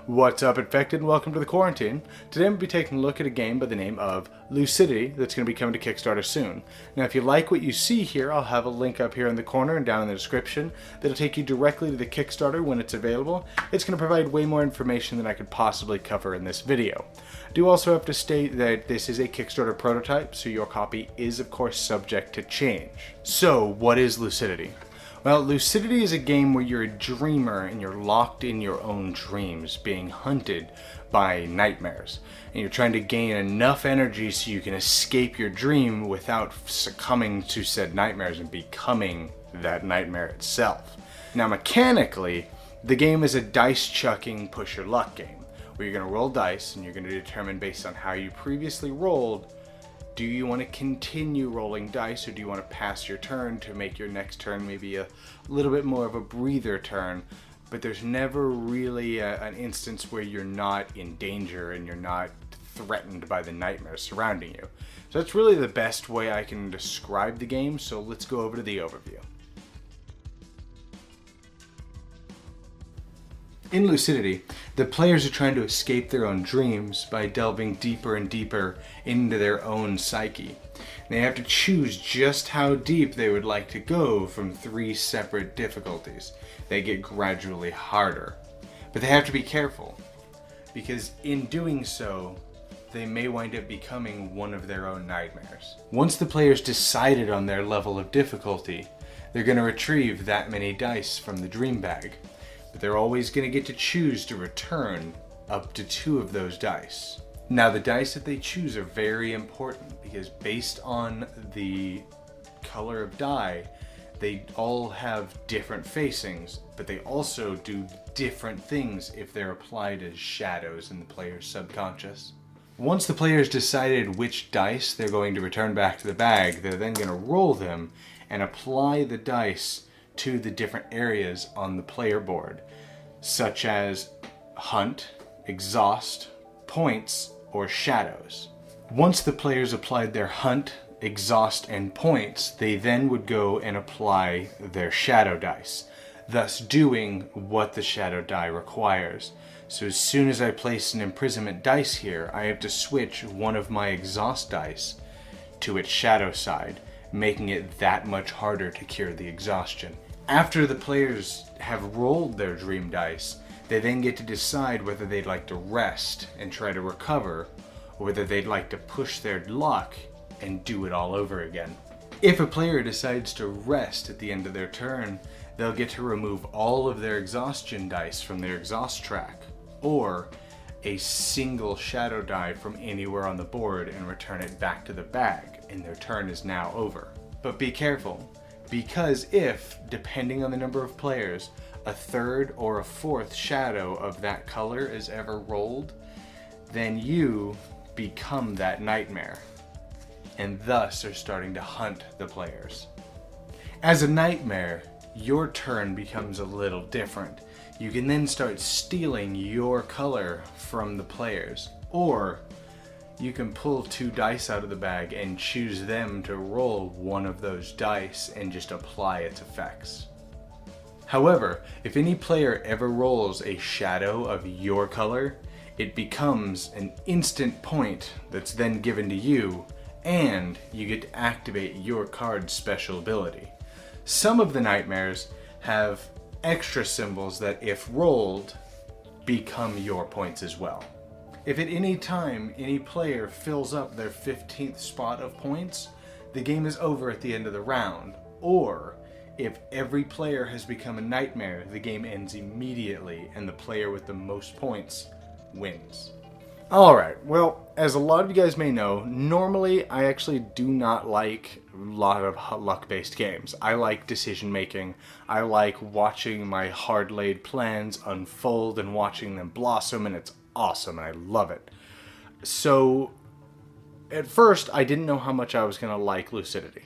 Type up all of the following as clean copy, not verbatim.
What's up, Infected, and welcome to the Quarantine. Today I'm going to be taking a look at a game by the name of Lucidity that's going to be coming to Kickstarter soon. Now if you like what you see here, I'll have a link up here in the corner and down in the description that'll take you directly to the Kickstarter when it's available. It's going to provide way more information than I could possibly cover in this video. I do also have to state that this is a Kickstarter prototype, so your copy is of course subject to change. So what is Lucidity? Well, Lucidity is a game where you're a dreamer and you're locked in your own dreams, being hunted by nightmares. And you're trying to gain enough energy so you can escape your dream without succumbing to said nightmares and becoming that nightmare itself. Now, mechanically, the game is a dice-chucking push-your-luck game, where you're going to roll dice and you're going to determine based on how you previously rolled, do you want to continue rolling dice, or do you want to pass your turn to make your next turn maybe a little bit more of a breather turn? But there's never really an instance where you're not in danger and you're not threatened by the nightmares surrounding you. So that's really the best way I can describe the game, so let's go over to the overview. In Lucidity, the players are trying to escape their own dreams by delving deeper and deeper into their own psyche. They have to choose just how deep they would like to go from 3 separate difficulties. They get gradually harder. But they have to be careful, because in doing so, they may wind up becoming one of their own nightmares. Once the players decided on their level of difficulty, they're going to retrieve that many dice from the dream bag. But they're always going to get to choose to return up to 2 of those dice. Now the dice that they choose are very important, because based on the color of die, they all have different facings, but they also do different things if they're applied as shadows in the player's subconscious. Once the players decided which dice they're going to return back to the bag, they're then going to roll them and apply the dice to the different areas on the player board, such as hunt, exhaust, points, or shadows. Once the players applied their hunt, exhaust, and points, they then would go and apply their shadow dice, thus doing what the shadow die requires. So as soon as I place an imprisonment dice here, I have to switch one of my exhaust dice to its shadow side, making it that much harder to cure the exhaustion. After the players have rolled their dream dice, they then get to decide whether they'd like to rest and try to recover, or whether they'd like to push their luck and do it all over again. If a player decides to rest at the end of their turn, they'll get to remove all of their exhaustion dice from their exhaust track, or a single shadow die from anywhere on the board and return it back to the bag, and their turn is now over. But be careful, because if, depending on the number of players, a 3rd or a 4th shadow of that color is ever rolled, then you become that nightmare, and thus are starting to hunt the players. As a nightmare, your turn becomes a little different. You can then start stealing your color from the players, or you can pull 2 dice out of the bag and choose them to roll one of those dice and just apply its effects. However, if any player ever rolls a shadow of your color, it becomes an instant point that's then given to you, and you get to activate your card's special ability. Some of the nightmares have extra symbols that, if rolled, become your points as well. If at any time any player fills up their 15th spot of points, the game is over at the end of the round. Or, if every player has become a nightmare, the game ends immediately and the player with the most points wins. Alright, well, as a lot of you guys may know, normally I actually do not like a lot of luck-based games. I like decision making. I like watching my hard-laid plans unfold and watching them blossom, and it's awesome and I love it. So at first I didn't know how much I was going to like Lucidity.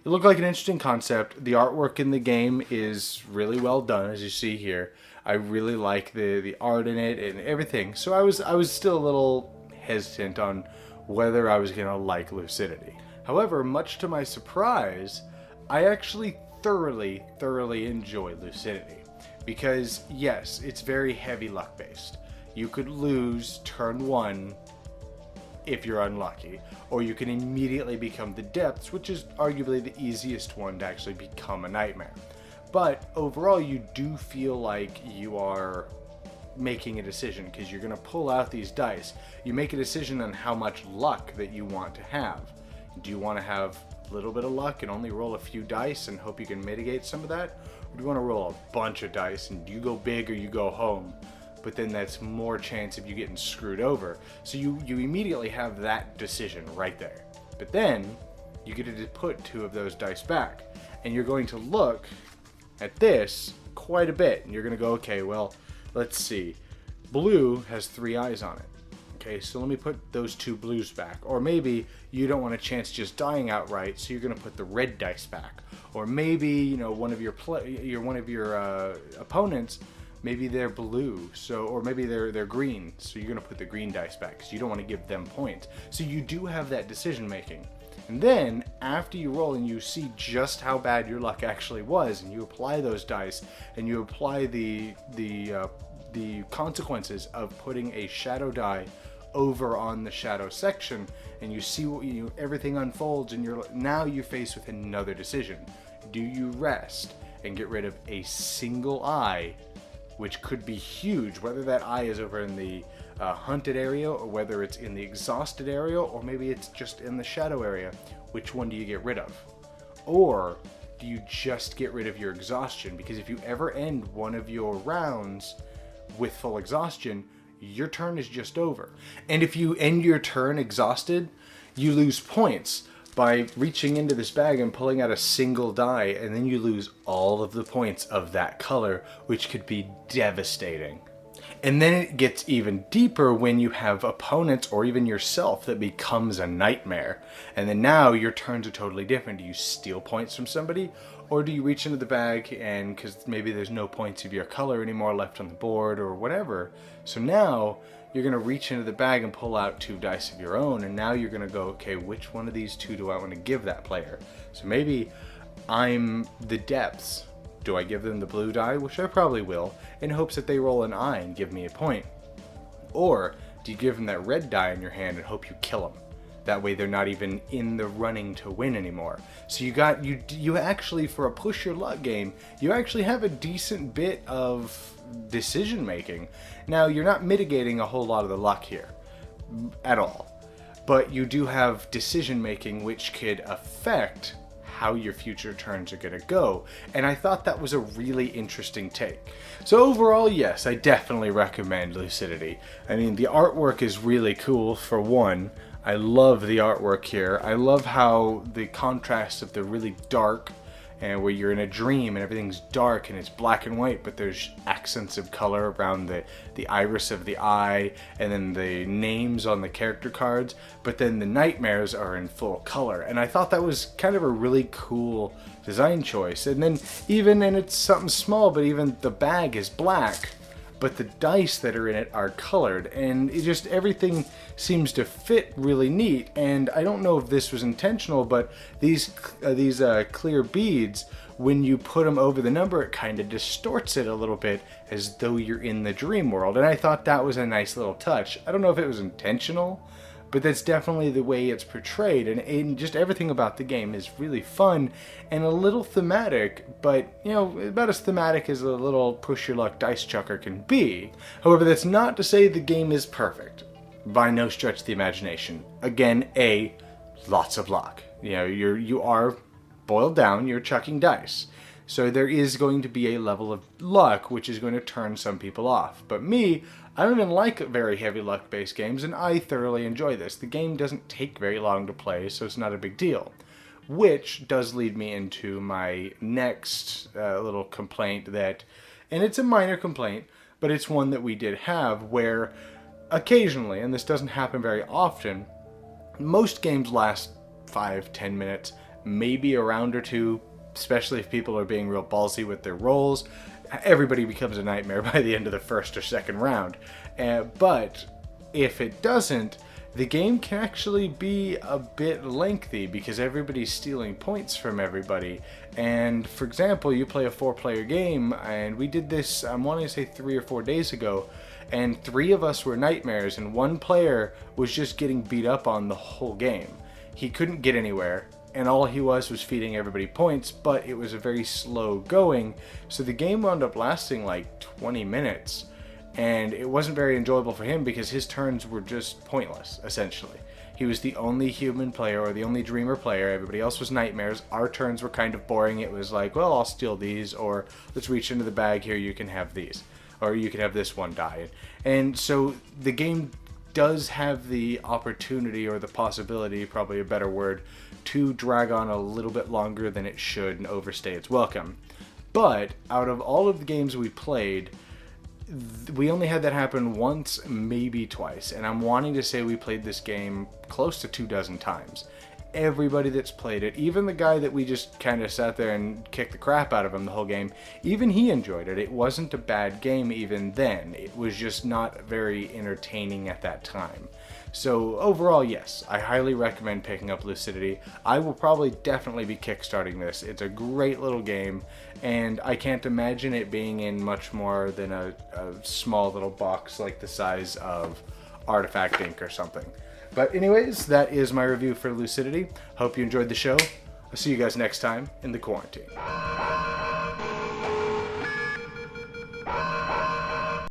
It looked like an interesting concept. The artwork in the game is really well done, as you see here. I really like the art in it and everything. So I was still a little hesitant on whether I was going to like Lucidity. However, much to my surprise, I actually thoroughly enjoy Lucidity. Because yes, it's very heavy luck based. you could lose turn 1 if you're unlucky, or you can immediately become the depths, which is arguably the easiest one to actually become a nightmare. But overall, you do feel like you are making a decision, because you're going to pull out these dice. You make a decision on how much luck that you want to have. Do you want to have a little bit of luck and only roll a few dice and hope you can mitigate some of that? Or do you want to roll a bunch of dice and you go big or you go home? But then that's more chance of you getting screwed over. So you immediately have that decision right there. But then you get to put 2 of those dice back, and you're going to look at this quite a bit, and you're going to go, okay, well, let's see. Blue has 3 eyes on it. Okay, so let me put those 2 blues back. Or maybe you don't want a chance just dying outright, so you're going to put the red dice back. Or maybe, you know, one of your opponents, maybe they're blue, so, or maybe they're green, so you're going to put the green dice back because you don't want to give them points. So you do have that decision making. And then after you roll and you see just how bad your luck actually was, and you apply those dice and you apply the consequences of putting a shadow die over on the shadow section, and you see what everything unfolds, and now you're faced with another decision. Do you rest and get rid of a single eye, which could be huge, whether that eye is over in the hunted area, or whether it's in the exhausted area, or maybe it's just in the shadow area? Which one do you get rid of? Or do you just get rid of your exhaustion? Because if you ever end one of your rounds with full exhaustion, your turn is just over. And if you end your turn exhausted, you lose points by reaching into this bag and pulling out a single die, and then you lose all of the points of that color, which could be devastating. And then it gets even deeper when you have opponents or even yourself that becomes a nightmare. And then now your turns are totally different. Do you steal points from somebody, or do you reach into the bag and, because maybe there's no points of your color anymore left on the board or whatever, so now you're going to reach into the bag and pull out 2 dice of your own, and now you're going to go, okay, which one of these 2 do I want to give that player? So maybe I'm the depths. Do I give them the blue die, which I probably will, in hopes that they roll an eye and give me a point? Or do you give them that red die in your hand and hope you kill them? That way they're not even in the running to win anymore. So you actually, for a push your luck game, you actually have a decent bit of decision making. Now, you're not mitigating a whole lot of the luck here at all, but you do have decision making which could affect how your future turns are going to go. And I thought that was a really interesting take. So overall, yes, I definitely recommend Lucidity. I mean, the artwork is really cool, for one. I love the artwork here. I love how the contrast of the really dark, and where you're in a dream and everything's dark and it's black and white, but there's accents of color around the iris of the eye, and then the names on the character cards, but then the nightmares are in full color. And I thought that was kind of a really cool design choice. And then and it's something small, but even the bag is black, but the dice that are in it are colored, and it just, everything seems to fit really neat. And I don't know if this was intentional, but these clear beads, when you put them over the number, it kind of distorts it a little bit, as though you're in the dream world. And I thought that was a nice little touch. I don't know if it was intentional, but that's definitely the way it's portrayed, and just everything about the game is really fun and a little thematic, but, you know, about as thematic as a little push your luck dice chucker can be. However, that's not to say the game is perfect, by no stretch of the imagination. Again, lots of luck. You know, you are boiled down, you're chucking dice. So there is going to be a level of luck which is going to turn some people off. But me, I don't even like very heavy luck-based games, and I thoroughly enjoy this. The game doesn't take very long to play, so it's not a big deal. Which does lead me into my next little complaint that, and it's a minor complaint, but it's one that we did have, where occasionally, and this doesn't happen very often, most games last 5-10 minutes, maybe a round or two, especially if people are being real ballsy with their rolls. Everybody becomes a nightmare by the end of the first or second round. But if it doesn't, the game can actually be a bit lengthy because everybody's stealing points from everybody. And for example, you play a 4-player game, and we did this, I'm wanting to say 3 or 4 days ago, and 3 of us were nightmares, and 1 player was just getting beat up on the whole game. He couldn't get anywhere, and all he was feeding everybody points, but it was a very slow going, so the game wound up lasting like 20 minutes, and it wasn't very enjoyable for him because his turns were just pointless, essentially. He was the only human player, or the only dreamer player. Everybody else was nightmares. Our turns were kind of boring. It was like, well, I'll steal these, or let's reach into the bag here, you can have these, or you can have this one die. And so the game does have the opportunity, or the possibility, probably a better word, to drag on a little bit longer than it should and overstay its welcome. But out of all of the games we played, we only had that happen once, maybe twice, and I'm wanting to say we played this game close to 24 times. Everybody that's played it, even the guy that we just kind of sat there and kicked the crap out of him the whole game, even he enjoyed it. It wasn't a bad game even then. It was just not very entertaining at that time. So overall, yes, I highly recommend picking up Lucidity. I will probably definitely be kickstarting this. It's a great little game, and I can't imagine it being in much more than a small little box like the size of Artifact Inc. or something. But anyways, that is my review for Lucidity. Hope you enjoyed the show. I'll see you guys next time in the Quarantine.